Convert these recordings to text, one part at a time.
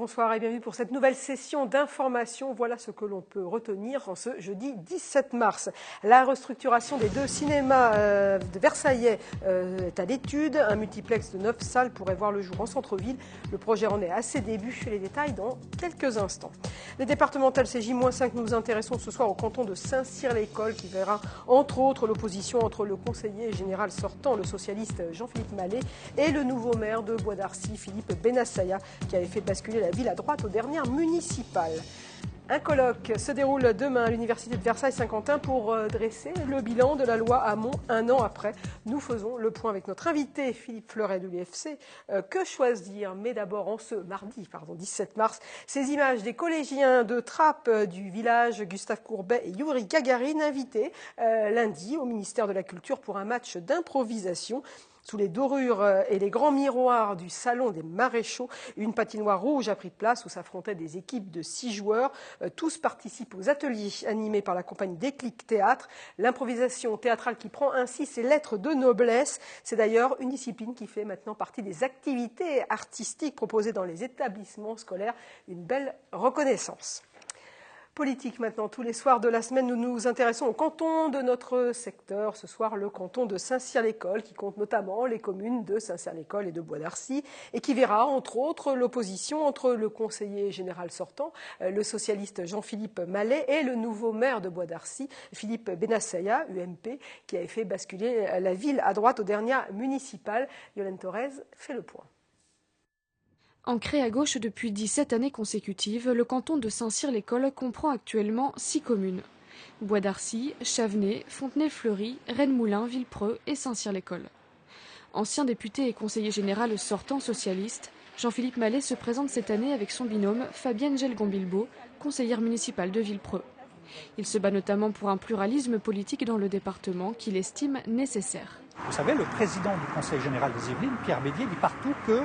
Bonsoir et bienvenue pour cette nouvelle session d'information. Voilà ce que l'on peut retenir en ce jeudi 17 mars. La restructuration des deux cinémas de Versailles est à l'étude. Un multiplex de 9 salles pourrait voir le jour en centre-ville. Le projet en est à ses débuts. Les détails dans quelques instants. Les départementales CJ-5, nous nous intéressons ce soir au canton de Saint-Cyr-l'École qui verra entre autres l'opposition entre le conseiller général sortant, le socialiste Jean-Philippe Mallet, et le nouveau maire de Bois d'Arcy, Philippe Bennassaya, qui avait fait basculer la ville à droite aux dernières municipales. Un colloque se déroule demain à l'Université de Versailles-Saint-Quentin pour dresser le bilan de la loi Hamon un an après. Nous faisons le point avec notre invité Philippe Fleuret de l'UFC. Que choisir? Mais d'abord, en ce mardi 17 mars, ces images des collégiens de Trappes du village Gustave Courbet et Youri Gagarin invités lundi au ministère de la Culture pour un match d'improvisation. Sous les dorures et les grands miroirs du salon des maréchaux, une patinoire rouge a pris place où s'affrontaient des équipes de 6 joueurs. Tous participent aux ateliers animés par la compagnie Déclic Théâtre. L'improvisation théâtrale qui prend ainsi ses lettres de noblesse. C'est d'ailleurs une discipline qui fait maintenant partie des activités artistiques proposées dans les établissements scolaires. Une belle reconnaissance. Politique maintenant, tous les soirs de la semaine, nous nous intéressons au canton de notre secteur. Ce soir, le canton de Saint-Cyr-l'École, qui compte notamment les communes de Saint-Cyr-l'École et de Bois d'Arcy, et qui verra, entre autres, l'opposition entre le conseiller général sortant, le socialiste Jean-Philippe Mallet, et le nouveau maire de Bois d'Arcy, Philippe Bennassaya, UMP, qui avait fait basculer la ville à droite aux dernières municipales. Yolande Thorez fait le point. Ancré à gauche depuis 17 années consécutives, le canton de Saint-Cyr-l'École comprend actuellement 6 communes. Bois d'Arcy, Chavenay, Fontenay-Fleury, Rennes-Moulins, Villepreux et Saint-Cyr-l'École. Ancien député et conseiller général sortant socialiste, Jean-Philippe Mallet se présente cette année avec son binôme Fabienne Gelgon-Bilbao, conseillère municipale de Villepreux. Il se bat notamment pour un pluralisme politique dans le département qu'il estime nécessaire. Vous savez, le président du conseil général des Yvelines, Pierre Bédier, dit partout que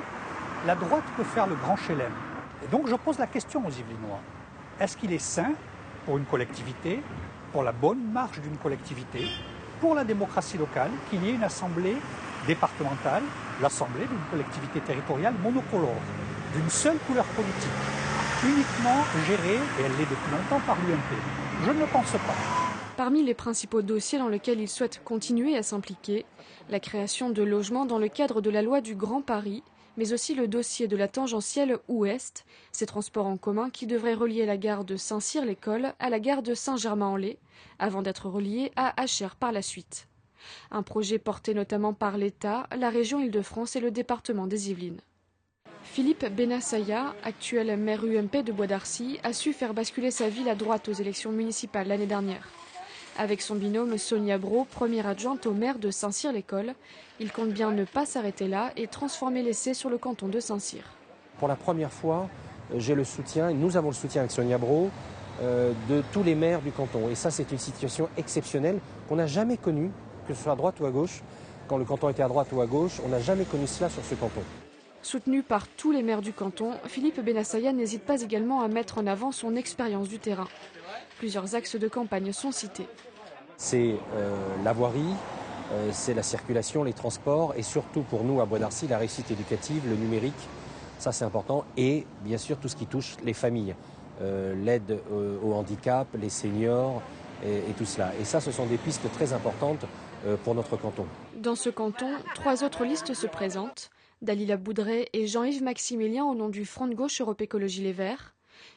la droite peut faire le grand chelem. Et donc je pose la question aux Yvelinois. Est-ce qu'il est sain pour une collectivité, pour la bonne marche d'une collectivité, pour la démocratie locale, qu'il y ait une assemblée départementale, l'assemblée d'une collectivité territoriale monocolore, d'une seule couleur politique, uniquement gérée, et elle l'est depuis longtemps, par l'UMP? Je ne le pense pas. Parmi les principaux dossiers dans lesquels il souhaite continuer à s'impliquer, la création de logements dans le cadre de la loi du Grand Paris, mais aussi le dossier de la tangentielle ouest, ces transports en commun qui devraient relier la gare de Saint-Cyr-l'École à la gare de Saint-Germain-en-Laye, avant d'être reliés à Achères par la suite. Un projet porté notamment par l'État, la région Île-de-France et le département des Yvelines. Philippe Bennassaya, actuel maire UMP de Bois d'Arcy, a su faire basculer sa ville à droite aux élections municipales l'année dernière. Avec son binôme Sonia Brault, première adjointe au maire de Saint-Cyr-l'École, il compte bien ne pas s'arrêter là et transformer l'essai sur le canton de Saint-Cyr. Pour la première fois, j'ai le soutien, et nous avons le soutien avec Sonia Brault, de tous les maires du canton. Et ça, c'est une situation exceptionnelle qu'on n'a jamais connue, que ce soit à droite ou à gauche. Quand le canton était à droite ou à gauche, on n'a jamais connu cela sur ce canton. Soutenu par tous les maires du canton, Philippe Bennassaya n'hésite pas également à mettre en avant son expérience du terrain. Plusieurs axes de campagne sont cités. C'est la voirie, c'est la circulation, les transports et surtout pour nous à Bois d'Arcy, la réussite éducative, le numérique, ça c'est important. Et bien sûr tout ce qui touche les familles, l'aide au handicap, les seniors et tout cela. Et ça ce sont des pistes très importantes pour notre canton. Dans ce canton, 3 autres listes se présentent. Dalila Boudret et Jean-Yves Maximilien au nom du Front de gauche Europe Écologie Les Verts,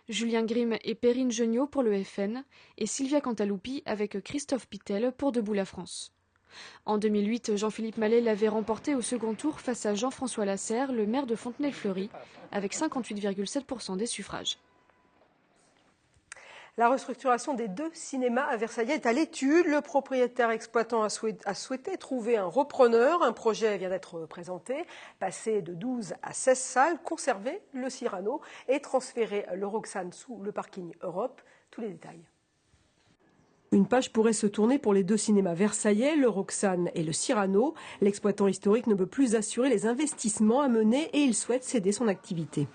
Julien Grimm et Perrine Geniot pour le FN et Sylvia Cantaloupi avec Christophe Pitel pour Debout la France. En 2008, Jean-Philippe Mallet l'avait remporté au second tour face à Jean-François Lasserre, le maire de Fontenay-le-Fleury, avec 58,7% des suffrages. La restructuration des 2 cinémas à Versailles est à l'étude. Le propriétaire exploitant a souhaité trouver un repreneur. Un projet vient d'être présenté. Passer de 12 à 16 salles, conserver le Cyrano et transférer le Roxane sous le parking Europe. Tous les détails. Une page pourrait se tourner pour les 2 cinémas versaillais, le Roxane et le Cyrano. L'exploitant historique ne peut plus assurer les investissements à mener et il souhaite céder son activité.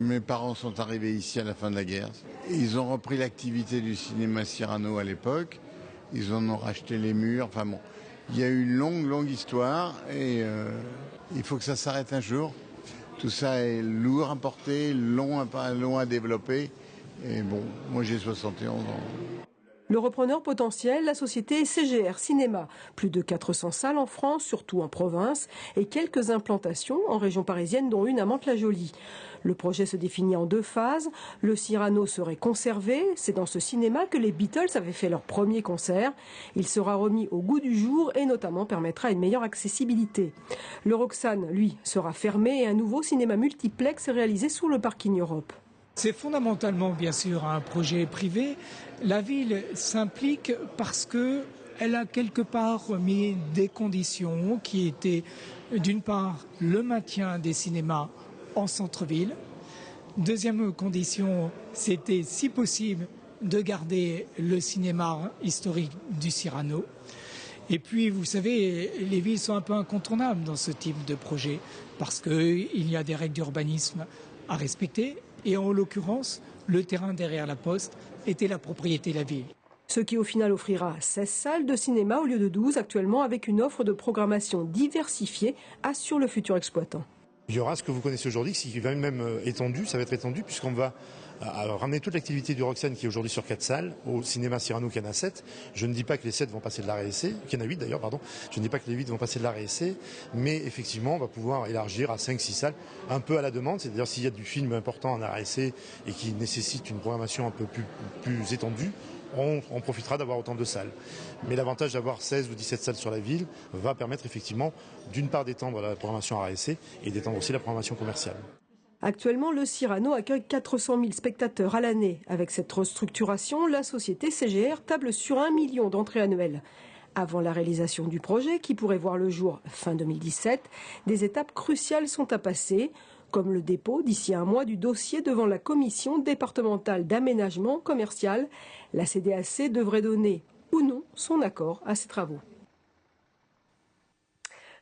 Mes parents sont arrivés ici à la fin de la guerre. Ils ont repris l'activité du cinéma Cyrano à l'époque. Ils en ont racheté les murs. Enfin bon, il y a eu une longue histoire et il faut que ça s'arrête un jour. Tout ça est lourd à porter, long à développer. Et bon, moi j'ai 71 ans. Le repreneur potentiel, la société CGR Cinéma. Plus de 400 salles en France, surtout en province, et quelques implantations en région parisienne, dont une à Mantes-la-Jolie. Le projet se définit en 2 phases. Le Cyrano serait conservé. C'est dans ce cinéma que les Beatles avaient fait leur premier concert. Il sera remis au goût du jour et notamment permettra une meilleure accessibilité. Le Roxane, lui, sera fermé et un nouveau cinéma multiplex réalisé sous le parking Europe. C'est fondamentalement, bien sûr, un projet privé. La ville s'implique parce qu'elle a quelque part mis des conditions qui étaient, d'une part, le maintien des cinémas en centre-ville. Deuxième condition, c'était, si possible, de garder le cinéma historique du Cyrano. Et puis, vous savez, les villes sont un peu incontournables dans ce type de projet parce qu'il y a des règles d'urbanisme à respecter. Et en l'occurrence, le terrain derrière la Poste était la propriété de la ville. Ce qui au final offrira 16 salles de cinéma au lieu de 12 actuellement avec une offre de programmation diversifiée, assure le futur exploitant. Il y aura ce que vous connaissez aujourd'hui, ce qui va même étendu, ça va être étendu puisqu'on va ramener toute l'activité du Roxane qui est aujourd'hui sur 4 salles, au cinéma Cyrano qui en a 7. Je ne dis pas que les 7 vont passer de l'arrêt essai, qu'il y en a 8 d'ailleurs, pardon. Je ne dis pas que les 8 vont passer de l'arrêt essai, mais effectivement on va pouvoir élargir à 5-6 salles, un peu à la demande, c'est-à-dire s'il y a du film important en arrêt essai et qui nécessite une programmation un peu plus étendue, on profitera d'avoir autant de salles. Mais l'avantage d'avoir 16 ou 17 salles sur la ville va permettre effectivement d'une part d'étendre la programmation arrêt essai et d'étendre aussi la programmation commerciale. Actuellement, le Cyrano accueille 400 000 spectateurs à l'année. Avec cette restructuration, la société CGR table sur 1 million d'entrées annuelles. Avant la réalisation du projet, qui pourrait voir le jour fin 2017, des étapes cruciales sont à passer, comme le dépôt d'ici 1 mois du dossier devant la commission départementale d'aménagement commercial. La CDAC devrait donner ou non son accord à ces travaux.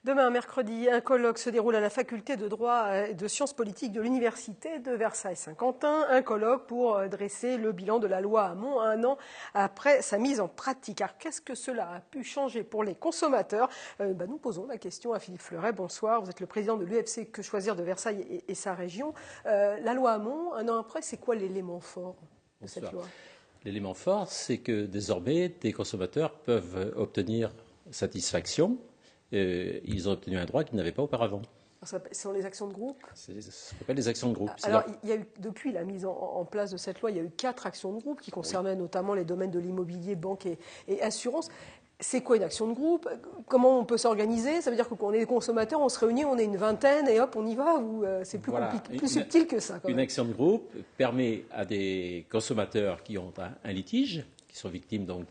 Demain, mercredi, un colloque se déroule à la faculté de droit et de sciences politiques de l'université de Versailles-Saint-Quentin. Un colloque pour dresser le bilan de la loi Hamon 1 an après sa mise en pratique. Alors, qu'est-ce que cela a pu changer pour les consommateurs ? Nous posons la question à Philippe Fleuret. Bonsoir, vous êtes le président de l'UFC Que Choisir de Versailles et sa région. La loi Hamon, 1 an après, c'est quoi l'élément fort de cette loi ? L'élément fort, c'est que désormais, des consommateurs peuvent obtenir satisfaction. Ils ont obtenu un droit qu'ils n'avaient pas auparavant. Ce sont les actions de groupe ? C'est ce qu'on appelle les actions de groupe. Alors, il y a eu, depuis la mise en place de cette loi, il y a eu 4 actions de groupe qui concernaient notamment les domaines de l'immobilier, banque et assurance. C'est quoi une action de groupe ? Comment on peut s'organiser ? Ça veut dire que quand on est des consommateurs, on se réunit, on est une vingtaine et hop, on y va ? Ou c'est plus compliqué, plus subtil que ça ? Une action de groupe permet à des consommateurs qui ont un litige, qui sont victimes donc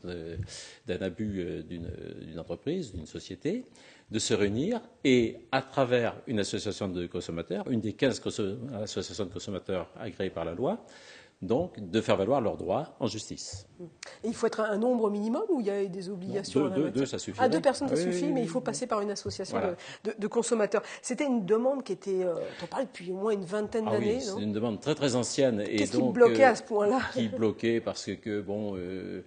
d'un abus d'une entreprise, d'une société, de se réunir et, à travers une association de consommateurs, une des 15 associations de consommateurs agréées par la loi, donc de faire valoir leurs droits en justice. Et il faut être un nombre minimum ou il y a des obligations ? Deux, ça suffit. 2 personnes, ça suffit, mais il faut passer par une association de consommateurs. C'était une demande qui était, on parle depuis au moins une vingtaine d'années. Oui, c'est une demande très très ancienne. Qu'est-ce qui bloquait à ce point-là ? Qui bloquait parce que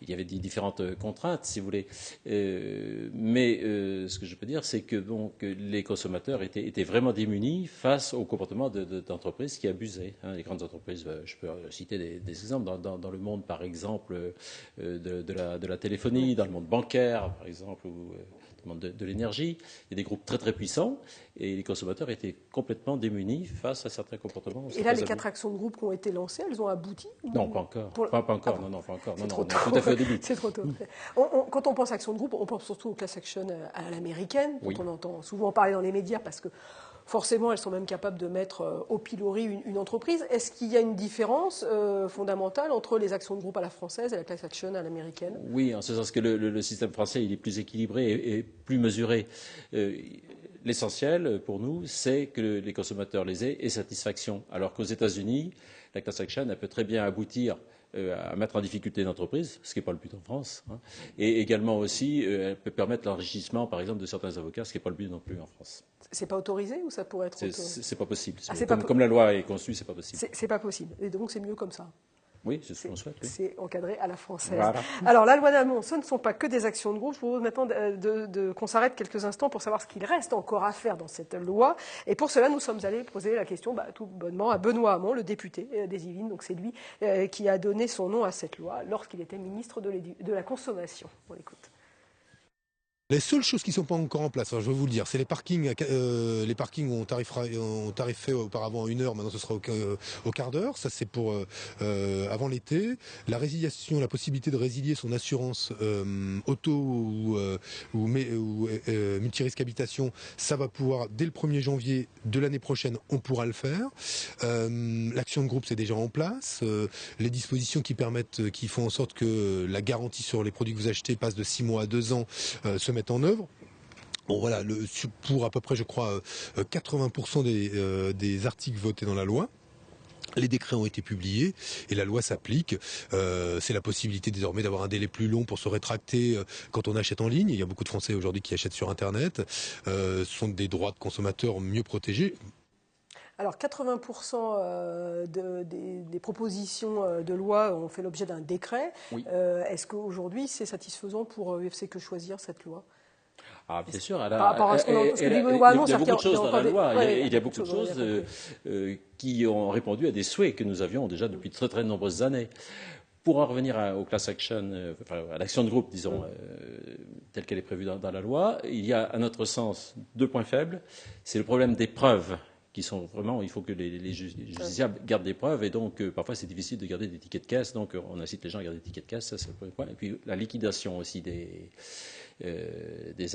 il y avait différentes contraintes, si vous voulez. Mais ce que je peux dire, c'est que les consommateurs étaient vraiment démunis face au comportement d'entreprises qui abusaient. Les grandes entreprises, je peux citer des exemples. Dans le monde, par exemple, de la téléphonie, dans le monde bancaire, par exemple, ou le monde de l'énergie, il y a des groupes très très puissants et les consommateurs étaient complètement démunis face à certains comportements. Et là, les 4 actions de groupe qui ont été lancées, elles ont abouti ? Non, pas encore. Pas encore. Non, pas encore. C'est trop tôt. Tout à fait au début. C'est trop tôt. Quand on pense action de groupe, on pense surtout aux class action à l'américaine, dont on entend souvent parler dans les médias parce que forcément, elles sont même capables de mettre au pilori une entreprise. Est-ce qu'il y a une différence fondamentale entre les actions de groupe à la française et la class action à l'américaine ? Oui, en ce sens que le système français il est plus équilibré et plus mesuré. L'essentiel pour nous, c'est que les consommateurs les aient et satisfaction. Alors qu'aux États-Unis, la class action elle peut très bien aboutir à mettre en difficulté une entreprise, ce qui n'est pas le but en France. Et également aussi, elle peut permettre l'enrichissement, par exemple, de certains avocats, ce qui n'est pas le but non plus en France. C'est pas autorisé ou ça pourrait être C'est pas possible. Ah, comme la loi est conçue, c'est pas possible. C'est pas possible. Et donc c'est mieux comme ça. Oui, c'est ce qu'on souhaite. Oui. C'est encadré à la française. Voilà. Alors, la loi d'Hamon, ce ne sont pas que des actions de groupe. Je vous propose maintenant qu'on s'arrête quelques instants pour savoir ce qu'il reste encore à faire dans cette loi. Et pour cela, nous sommes allés poser la question tout bonnement à Benoît Hamon, le député des Yvelines. Donc, c'est lui qui a donné son nom à cette loi lorsqu'il était ministre de la Consommation. On l'écoute. Les seules choses qui ne sont pas encore en place, alors je vais vous le dire, c'est les parkings. Les parkings ont tarifé auparavant 1 heure, maintenant ce sera au quart d'heure. Ça c'est pour avant l'été. La résiliation, la possibilité de résilier son assurance auto ou multirisque habitation, ça va pouvoir dès le 1er janvier de l'année prochaine, on pourra le faire. L'action de groupe c'est déjà en place. Les dispositions qui font en sorte que la garantie sur les produits que vous achetez passe de 6 mois à 2 ans se mettent en œuvre. Bon, voilà, pour à peu près, je crois, 80% des articles votés dans la loi. Les décrets ont été publiés et la loi s'applique. C'est la possibilité désormais d'avoir un délai plus long pour se rétracter quand on achète en ligne. Il y a beaucoup de Français aujourd'hui qui achètent sur Internet. Ce sont des droits de consommateurs mieux protégés. Alors, 80% des propositions de loi ont fait l'objet d'un décret. Oui. Est-ce qu'aujourd'hui, c'est satisfaisant pour UFC Que Choisir, cette loi ? Ah, bien sûr. Par rapport à ce que dit Benoît Hamon, il y a beaucoup de choses dans la loi. Ouais, il y a beaucoup de choses qui ont répondu à des souhaits que nous avions déjà depuis très très nombreuses années. Pour en revenir au class action, à l'action de groupe, disons, telle qu'elle est prévue dans la loi, il y a, à notre sens, 2 points faibles. C'est le problème des preuves, qui sont vraiment, il faut que les justiciables gardent des preuves, et donc parfois c'est difficile de garder des tickets de caisse, donc on incite les gens à garder des tickets de caisse, ça c'est le premier point. Et puis la liquidation aussi des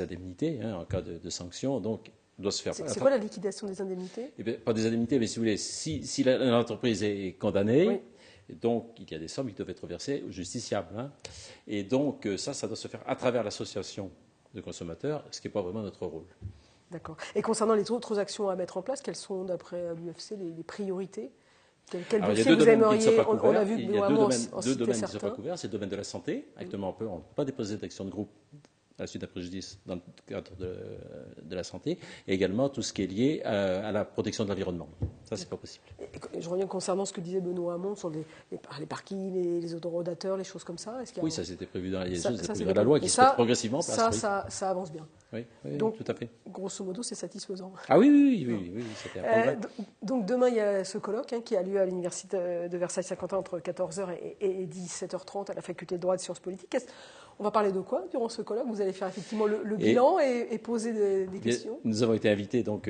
indemnités en cas de sanctions, donc doit se faire. C'est quoi la liquidation des indemnités ? Eh bien, pas des indemnités, mais si vous voulez, si l'entreprise est condamnée. Oui. Donc, il y a des sommes qui doivent être versées aux justiciables. Et donc, ça doit se faire à travers l'association de consommateurs, ce qui n'est pas vraiment notre rôle. D'accord. Et concernant les autres actions à mettre en place, quelles sont, d'après l'UFC, les priorités ? Quel dossier vous aimeriez ? On a vu que il y a deux domaines qui ne sont pas couverts. C'est le domaine de la santé. Actuellement, on ne peut pas déposer d'action de groupe à la suite d'un préjudice dans le cadre de la santé, et également tout ce qui est lié à la protection de l'environnement. Ça, c'est pas possible. Et je reviens concernant ce que disait Benoît Hamon sur les parkings, les autorodateurs, les choses comme ça. Oui, ça c'était prévu dans la loi qui se fait progressivement. Ça avance bien. Oui, donc, tout à fait. Grosso modo, c'est satisfaisant. Ah oui, c'était un progrès. Donc demain, il y a ce colloque qui a lieu à l'Université de Versailles-Saint-Quentin entre 14h et 17h30 à la faculté de droit et de sciences politiques. On va parler de quoi durant ce colloque ? Vous allez faire effectivement le bilan et poser des questions. Nous avons été invités donc,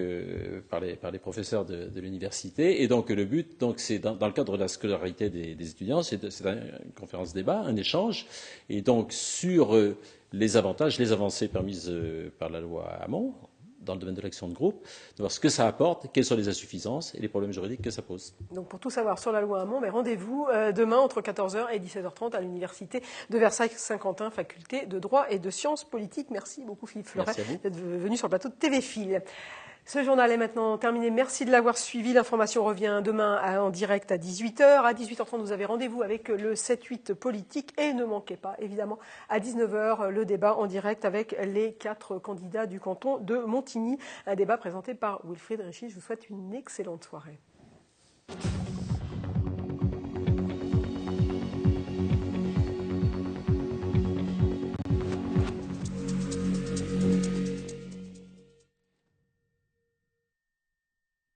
par les professeurs de l'université. Et donc le but, c'est dans le cadre de la scolarité des étudiants, c'est une conférence débat, un échange. Et donc sur les avantages, les avancées permises par la loi Hamon dans le domaine de l'action de groupe, de voir ce que ça apporte, quelles sont les insuffisances et les problèmes juridiques que ça pose. Donc pour tout savoir sur la loi Hamon, rendez-vous demain entre 14h et 17h30 à l'Université de Versailles-Saint-Quentin, faculté de droit et de sciences politiques. Merci beaucoup Philippe Fleuret d'être venu sur le plateau de TV Fil. Ce journal est maintenant terminé. Merci de l'avoir suivi. L'information revient demain en direct à 18h. À 18h30, vous avez rendez-vous avec le 7-8 politique. Et ne manquez pas, évidemment, à 19h, le débat en direct avec les 4 candidats du canton de Montigny. Un débat présenté par Wilfried Richy. Je vous souhaite une excellente soirée.